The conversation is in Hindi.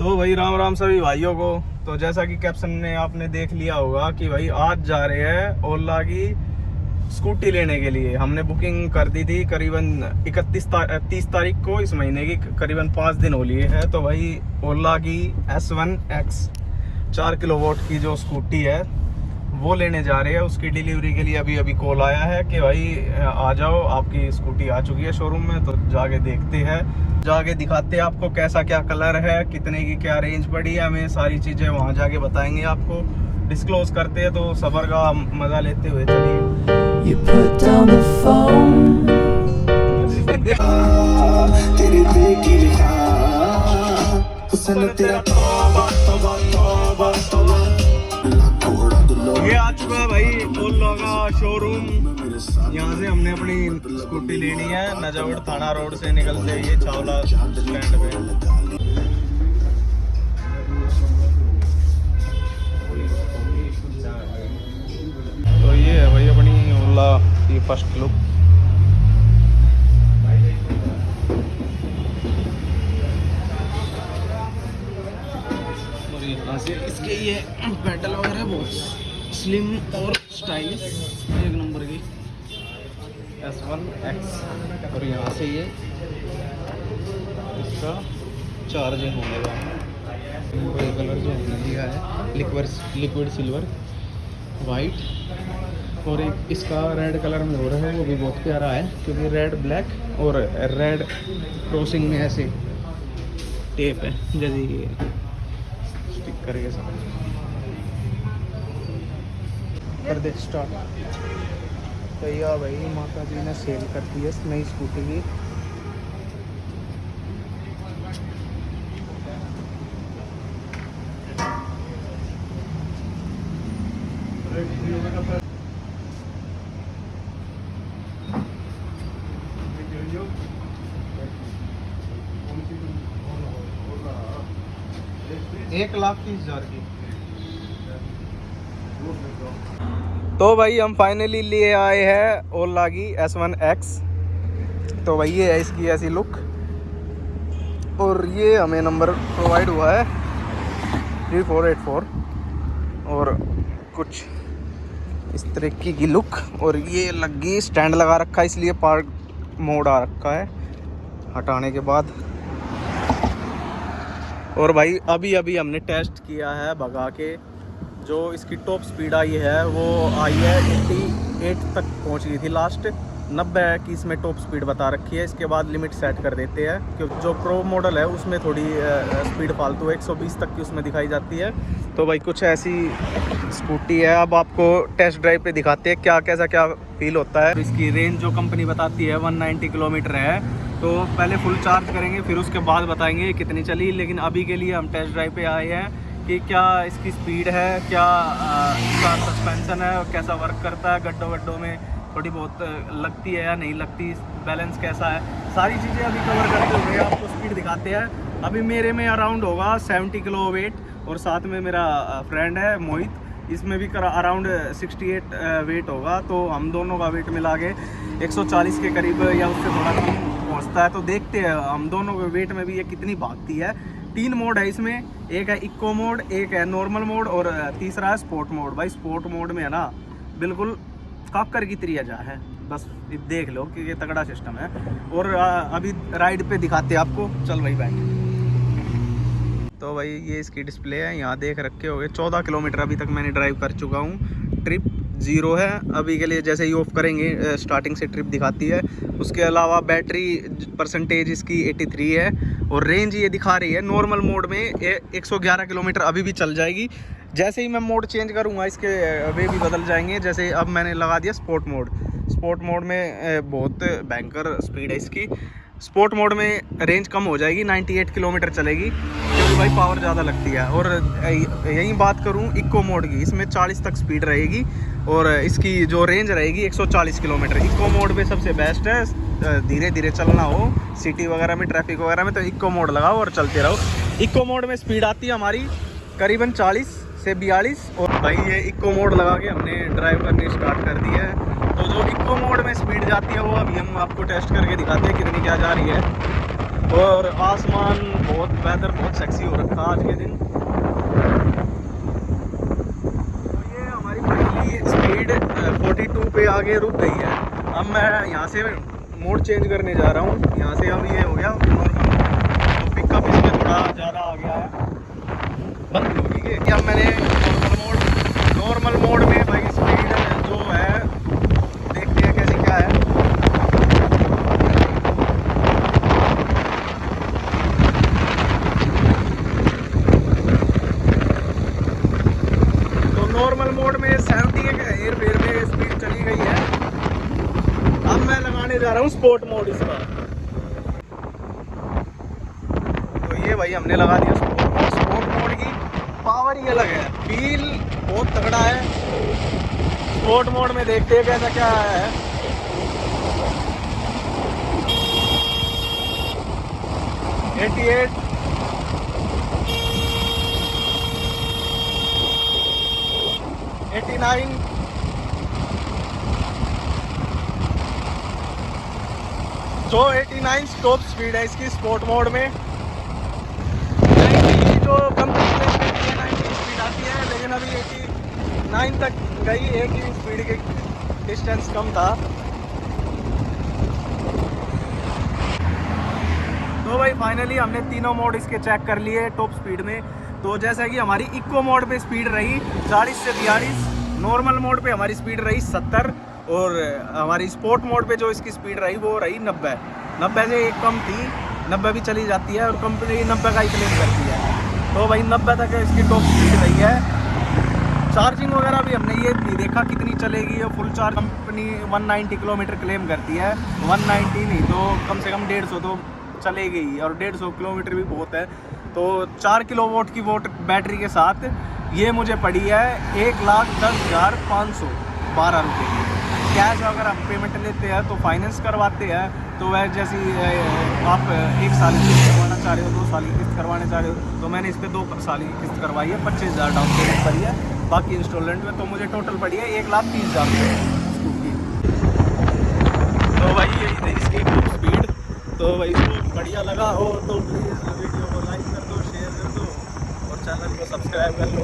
तो भाई राम राम सभी भाइयों को। तो जैसा कि कैप्शन में आपने देख लिया होगा कि भाई आज जा रहे हैं ओला की स्कूटी लेने के लिए। हमने बुकिंग कर दी थी करीबन 30 तारीख को इस महीने की, करीबन 5 दिन हो लिए है। तो भाई ओला की S1X 4 किलोवाट की जो स्कूटी है वो लेने जा रहे हैं। उसकी डिलीवरी के लिए अभी कॉल आया है कि भाई आ जाओ, आपकी स्कूटी आ चुकी है शोरूम में। तो जाके देखते हैं, जाके दिखाते हैं आपको कैसा क्या कलर है, कितने की क्या रेंज पड़ी है, हमें सारी चीज़ें वहाँ जाके बताएंगे, आपको डिस्क्लोज करते हैं। तो सफ़र का मज़ा लेते हुए चलिए। You put down the phone. तेरे देखी ये आ चुका है भाई ओला का शोरूम। यहाँ से हमने अपनी स्कूटी लेनी है। नजावड़ थाना रोड से निकलते ये चावला स्टैंड पे। तो ये है भाई अपनी ओला की फर्स्ट लुक। और यहाँ से इसके ये पेडल वगैरह बहुत स्लिम और स्टाइलिश एक नंबर की S1X। और यहाँ से ये इसका चार्जिंग होने वाला है। कलर जो हमने लिया है लिक्विड सिल्वर वाइट, और एक इसका रेड कलर में हो रहा है, वो भी बहुत प्यारा है क्योंकि रेड ब्लैक और रेड क्रॉसिंग में ऐसे टेप है जैसे ये स्टिकर के साथ। कर दे स्टार्ट। तो यह भाई माता जी ने सेल कर दी है नई स्कूटी की। एक 1,30,000 की। तो भाई हम फाइनली लिए आए हैं ओला की S1X। तो भाई ये है इसकी ऐसी लुक, और ये हमें नंबर प्रोवाइड हुआ है 3484 और कुछ इस तरीके की लुक। और ये लगी स्टैंड लगा रखा है, इसलिए पार्क मोड आ रखा है हटाने के बाद। और भाई अभी हमने टेस्ट किया है भगा के। जो इसकी टॉप स्पीड आई है वो आई है 88 तक पहुंच गई थी लास्ट। 90 की इसमें टॉप स्पीड बता रखी है। इसके बाद लिमिट सेट कर देते हैं क्योंकि जो प्रो मॉडल है उसमें थोड़ी स्पीड फालतू है, 120 तक की उसमें दिखाई जाती है। तो भाई कुछ ऐसी स्कूटी है। अब आपको टेस्ट ड्राइव पे दिखाते हैं क्या कैसा क्या फील होता है। इसकी रेंज जो कंपनी बताती है 190 किलोमीटर है। तो पहले फुल चार्ज करेंगे, फिर उसके बाद बताएंगे कितनी चली। लेकिन अभी के लिए हम टेस्ट ड्राइव पे आए हैं कि क्या इसकी स्पीड है, क्या इसका सस्पेंशन है, कैसा वर्क करता है, गड्ढों में थोड़ी बहुत लगती है या नहीं लगती, बैलेंस कैसा है, सारी चीज़ें अभी कवर करते हुए आपको स्पीड दिखाते हैं। अभी मेरे में अराउंड होगा 70 किलो वेट, और साथ में मेरा फ्रेंड है मोहित, इसमें भी अराउंड 68 वेट होगा। तो हम दोनों का वेट मिला के 140 के करीब या उससे थोड़ा कम पहुँचता है। तो देखते हैं हम दोनों के वेट में भी ये कितनी भागती है। 3 मोड है इसमें, एक है इको मोड, एक है नॉर्मल मोड, और तीसरा है स्पोर्ट मोड। भाई स्पोर्ट मोड में है ना बिल्कुल काकर की त्रियाजा है, बस देख लो कि ये तगड़ा सिस्टम है। और अभी राइड पे दिखाते हैं आपको। चल भाई बैठ। तो भाई ये इसकी डिस्प्ले है, यहाँ देख रखे होगे 14 किलोमीटर अभी तक मैंने ड्राइव कर चुका हूँ। ट्रिप 0 है अभी के लिए। जैसे ही ऑफ करेंगे स्टार्टिंग से ट्रिप दिखाती है। उसके अलावा बैटरी परसेंटेज इसकी 83 है, और रेंज ये दिखा रही है नॉर्मल मोड में 111 किलोमीटर अभी भी चल जाएगी। जैसे ही मैं मोड चेंज करूँगा इसके वे भी बदल जाएंगे। जैसे अब मैंने लगा दिया स्पोर्ट मोड। स्पोर्ट मोड में बहुत भयंकर स्पीड है इसकी। स्पोर्ट मोड में रेंज कम हो जाएगी, 98 किलोमीटर चलेगी क्योंकि भाई पावर ज़्यादा लगती है। और यही बात करूँ इको मोड की, इसमें 40 तक स्पीड रहेगी और इसकी जो रेंज रहेगी 140 किलोमीटर। इको मोड पे सबसे बेस्ट है, धीरे धीरे चलना हो सिटी वगैरह में, ट्रैफिक वगैरह में, तो इको मोड लगाओ और चलते रहो। इको मोड में स्पीड आती है हमारी करीबन 40 से 42। और भाई ये इको मोड लगा के हमने ड्राइव करनी स्टार्ट कर दी है। तो जो इको मोड में स्पीड जाती है वो अभी हम आपको टेस्ट करके दिखाते हैं कितनी क्या जा रही है। और आसमान बहुत, वेदर बहुत सेक्सी हो रखा आज के दिन। तो ये हमारी फाइनली स्पीड 42 पे आगे रुक गई है। अब मैं यहाँ से मोड चेंज करने जा रहा हूँ। यहाँ से अब ये हो गया नॉर्मल, तो पिकअप इसमें थोड़ा ज़्यादा आ गया है, बंद हो गई है। अब मैंने नॉर्मल मोड में भाई स्पीड जो है देखते हैं कैसी क्या है। तो नॉर्मल मोड में 70 एयर फेयर में स्पीड चली गई है। अब मैं लगाने जा रहा हूँ स्पोर्ट मोड इसका। तो ये भाई हमने लगा दिया स्पोर्ट मोड। स्पोर्ट मोड की पावर ही अलग है, फील बहुत तगड़ा है। स्पोर्ट मोड में देखते हैं कैसा क्या है। $88 $89 जो 89 टॉप स्पीड है इसकी स्पोर्ट मोड में। 90 जो कंपनी में 90 स्पीड आती है, लेकिन अभी 89 तक गई। एक ही स्पीड के डिस्टेंस कम था। तो भाई फाइनली हमने तीनों मोड इसके चेक कर लिए टॉप स्पीड में। तो जैसा कि हमारी इको मोड पे स्पीड रही 40 से 42, नॉर्मल मोड पे हमारी स्पीड रही 70, और हमारी स्पोर्ट मोड पे जो इसकी स्पीड रही वो रही 90 से एक कम थी। 90 भी चली जाती है और कंपनी 90 का ही क्लेम करती है। तो भाई 90 तक इसकी टॉप स्पीड रही है। चार्जिंग वगैरह भी हमने ये नहीं देखा कितनी चलेगी। और full charge company 190 kilometre claim करती है, 190 नहीं तो कम से कम 150 तो चलेगी ही, और 150 किलोमीटर भी बहुत है। तो 4 किलोवाट की बैटरी के साथ ये मुझे पड़ी है 1,10,512 रुपये। कैश अगर हम पेमेंट लेते हैं तो फाइनेंस करवाते हैं, तो वह जैसी आप 1 साल की किस्त करवाना चाह रहे हो, 2 साल की किस्त करवाने चाह रहे हो, तो मैंने इस पर 2 साल की किस्त करवाई है, 25,000 डाउन पेमेंट करी है, बाकी इंस्टॉलमेंट में। तो मुझे टोटल पड़ी है 1,30,000 रुपये स्कूटी। तो भाई यही थी इसकी स्पीड। तो भाई इसको बढ़िया लगा हो तो प्लीज़ वीडियो को लाइक कर दो, शेयर कर दो और चैनल को सब्सक्राइब कर लो।